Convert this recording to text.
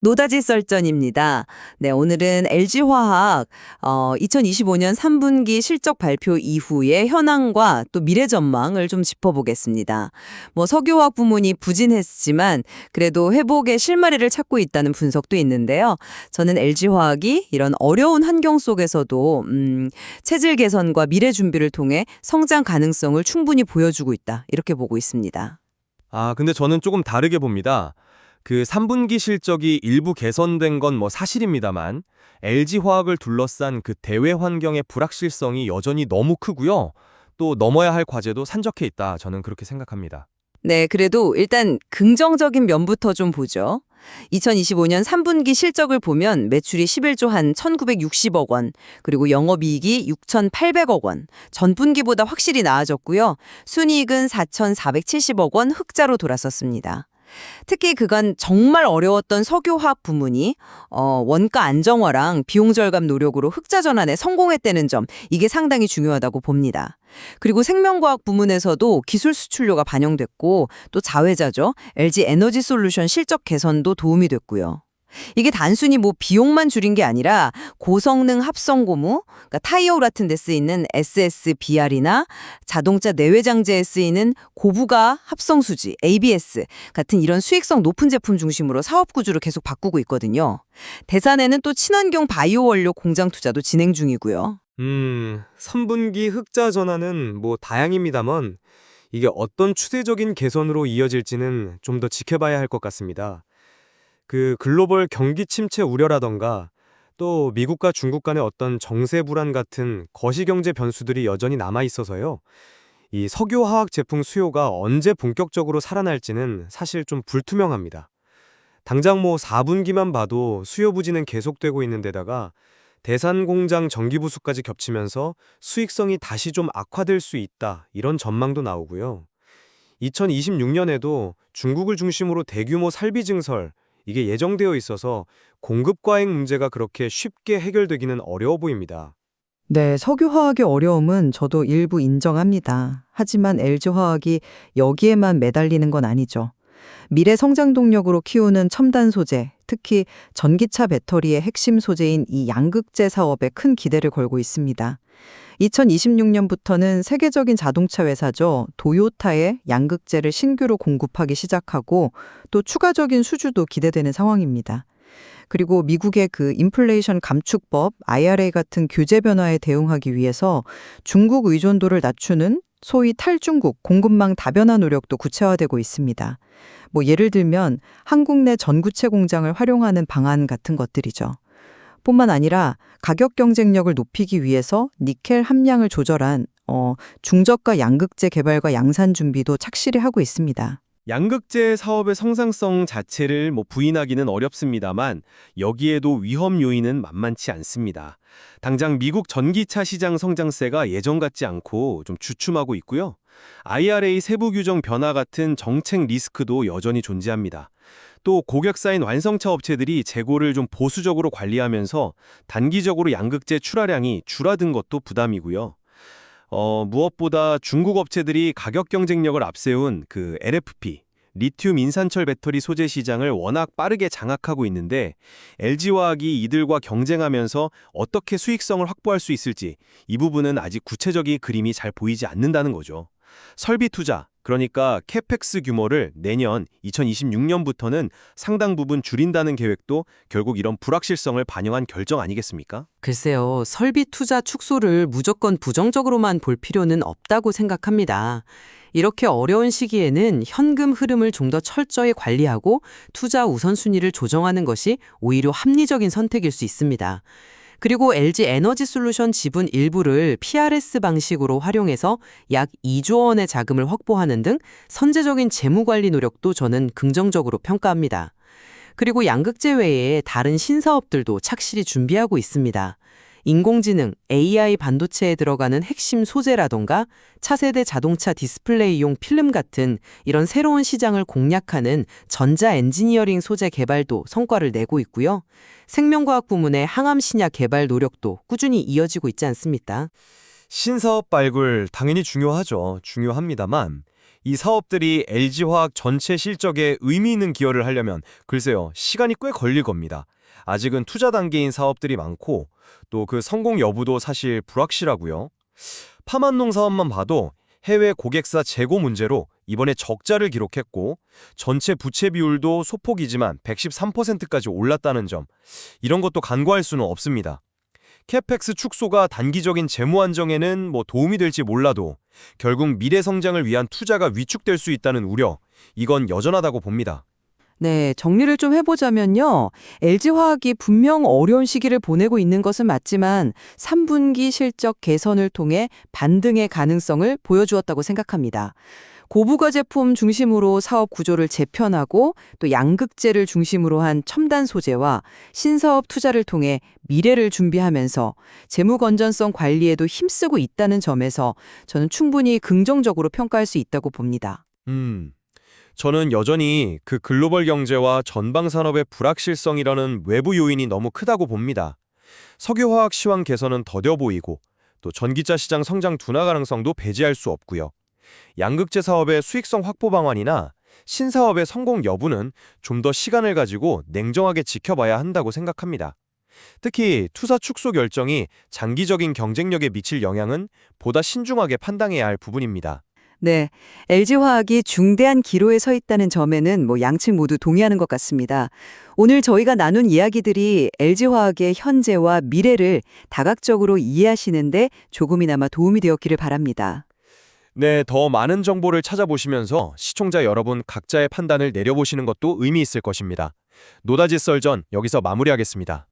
노다지 썰전입니다. 네, 오늘은 LG화학 2025년 3분기 실적 발표 이후의 현황과 또 미래 전망을 좀 짚어보겠습니다. 석유화학 부문이 부진했지만 그래도 회복의 실마리를 찾고 있다는 분석도 있는데요. 저는 LG화학이 이런 어려운 환경 속에서도 체질 개선과 미래 준비를 통해 성장 가능성을 충분히 보여주고 있다. 이렇게 보고 있습니다. 근데 저는 조금 다르게 봅니다. 그 3분기 실적이 일부 개선된 건 사실입니다만 LG화학을 둘러싼 그 대외 환경의 불확실성이 여전히 너무 크고요. 또 넘어야 할 과제도 산적해 있다. 저는 그렇게 생각합니다. 네, 그래도 일단 긍정적인 면부터 좀 보죠. 2025년 3분기 실적을 보면 매출이 11조 한 1,960억 원, 그리고 영업이익이 6,800억 원, 전분기보다 확실히 나아졌고요. 순이익은 4,470억 원 흑자로 돌아섰습니다. 특히 그간 정말 어려웠던 석유화학 부문이 원가 안정화랑 비용 절감 노력으로 흑자 전환에 성공했다는 점, 이게 상당히 중요하다고 봅니다. 그리고 생명과학 부문에서도 기술 수출료가 반영됐고 또 자회사죠. LG 에너지 솔루션 실적 개선도 도움이 됐고요. 이게 단순히 비용만 줄인 게 아니라 고성능 합성 고무, 그러니까 타이어 같은 데 쓰이는 SSBR이나 자동차 내외장재에 쓰이는 고부가 합성 수지, ABS 같은 이런 수익성 높은 제품 중심으로 사업 구조를 계속 바꾸고 있거든요. 대산에는 또 친환경 바이오 원료 공장 투자도 진행 중이고요. 3분기 흑자 전환은 다양입니다만 이게 어떤 추세적인 개선으로 이어질지는 좀 더 지켜봐야 할 것 같습니다. 그 글로벌 경기 침체 우려라던가 또 미국과 중국 간의 어떤 정세 불안 같은 거시경제 변수들이 여전히 남아 있어서요. 이 석유화학 제품 수요가 언제 본격적으로 살아날지는 사실 좀 불투명합니다. 당장 4분기만 봐도 수요 부진은 계속되고 있는 데다가 대산 공장 정기 부수까지 겹치면서 수익성이 다시 좀 악화될 수 있다, 이런 전망도 나오고요. 2026년에도 중국을 중심으로 대규모 살비 증설, 이게 예정되어 있어서 공급 과잉 문제가 그렇게 쉽게 해결되기는 어려워 보입니다. 네, 석유화학의 어려움은 저도 일부 인정합니다. 하지만 LG화학이 여기에만 매달리는 건 아니죠. 미래 성장 동력으로 키우는 첨단 소재, 특히 전기차 배터리의 핵심 소재인 이 양극재 사업에 큰 기대를 걸고 있습니다. 2026년부터는 세계적인 자동차 회사죠. 도요타의 양극재를 신규로 공급하기 시작하고 또 추가적인 수주도 기대되는 상황입니다. 그리고 미국의 그 인플레이션 감축법, IRA 같은 규제 변화에 대응하기 위해서 중국 의존도를 낮추는 소위 탈중국 공급망 다변화 노력도 구체화되고 있습니다. 예를 들면 한국 내 전구체 공장을 활용하는 방안 같은 것들이죠. 뿐만 아니라 가격 경쟁력을 높이기 위해서 니켈 함량을 조절한 중저가 양극재 개발과 양산 준비도 착실히 하고 있습니다. 양극재 사업의 성장성 자체를 부인하기는 어렵습니다만 여기에도 위험 요인은 만만치 않습니다. 당장 미국 전기차 시장 성장세가 예전 같지 않고 좀 주춤하고 있고요. IRA 세부 규정 변화 같은 정책 리스크도 여전히 존재합니다. 또 고객사인 완성차 업체들이 재고를 좀 보수적으로 관리하면서 단기적으로 양극재 출하량이 줄어든 것도 부담이고요. 무엇보다 중국 업체들이 가격 경쟁력을 앞세운 그 LFP, 리튬 인산철 배터리 소재 시장을 워낙 빠르게 장악하고 있는데 LG화학이 이들과 경쟁하면서 어떻게 수익성을 확보할 수 있을지 이 부분은 아직 구체적인 그림이 잘 보이지 않는다는 거죠. 설비 투자, 그러니까 캐펙스 규모를 내년 2026년부터는 상당 부분 줄인다는 계획도 결국 이런 불확실성을 반영한 결정 아니겠습니까? 글쎄요, 설비 투자 축소를 무조건 부정적으로만 볼 필요는 없다고 생각합니다. 이렇게 어려운 시기에는 현금 흐름을 좀 더 철저히 관리하고 투자 우선순위를 조정하는 것이 오히려 합리적인 선택일 수 있습니다. 그리고 LG 에너지 솔루션 지분 일부를 PRS 방식으로 활용해서 약 2조 원의 자금을 확보하는 등 선제적인 재무 관리 노력도 저는 긍정적으로 평가합니다. 그리고 양극재 외에 다른 신사업들도 착실히 준비하고 있습니다. 인공지능, AI 반도체에 들어가는 핵심 소재라던가 차세대 자동차 디스플레이용 필름 같은 이런 새로운 시장을 공략하는 전자 엔지니어링 소재 개발도 성과를 내고 있고요. 생명과학 부문의 항암 신약 개발 노력도 꾸준히 이어지고 있지 않습니까? 신사업 발굴 당연히 중요하죠. 중요합니다만 이 사업들이 LG화학 전체 실적에 의미 있는 기여를 하려면 글쎄요, 시간이 꽤 걸릴 겁니다. 아직은 투자 단계인 사업들이 많고 또 그 성공 여부도 사실 불확실하고요. 파만농 사업만 봐도 해외 고객사 재고 문제로 이번에 적자를 기록했고 전체 부채 비율도 소폭이지만 113%까지 올랐다는 점, 이런 것도 간과할 수는 없습니다. 캐펙스 축소가 단기적인 재무 안정에는 도움이 될지 몰라도 결국 미래 성장을 위한 투자가 위축될 수 있다는 우려, 이건 여전하다고 봅니다. 네, 정리를 좀 해보자면요. LG화학이 분명 어려운 시기를 보내고 있는 것은 맞지만 3분기 실적 개선을 통해 반등의 가능성을 보여주었다고 생각합니다. 고부가 제품 중심으로 사업 구조를 재편하고 또 양극재를 중심으로 한 첨단 소재와 신사업 투자를 통해 미래를 준비하면서 재무 건전성 관리에도 힘쓰고 있다는 점에서 저는 충분히 긍정적으로 평가할 수 있다고 봅니다. 저는 여전히 그 글로벌 경제와 전방 산업의 불확실성이라는 외부 요인이 너무 크다고 봅니다. 석유화학 시황 개선은 더뎌 보이고 또 전기차 시장 성장 둔화 가능성도 배제할 수 없고요. 양극재 사업의 수익성 확보 방안이나 신사업의 성공 여부는 좀 더 시간을 가지고 냉정하게 지켜봐야 한다고 생각합니다. 특히 투자 축소 결정이 장기적인 경쟁력에 미칠 영향은 보다 신중하게 판단해야 할 부분입니다. 네, LG화학이 중대한 기로에 서 있다는 점에는 양측 모두 동의하는 것 같습니다. 오늘 저희가 나눈 이야기들이 LG화학의 현재와 미래를 다각적으로 이해하시는데 조금이나마 도움이 되었기를 바랍니다. 네, 더 많은 정보를 찾아보시면서 시청자 여러분 각자의 판단을 내려보시는 것도 의미 있을 것입니다. 노다지 썰전 여기서 마무리하겠습니다.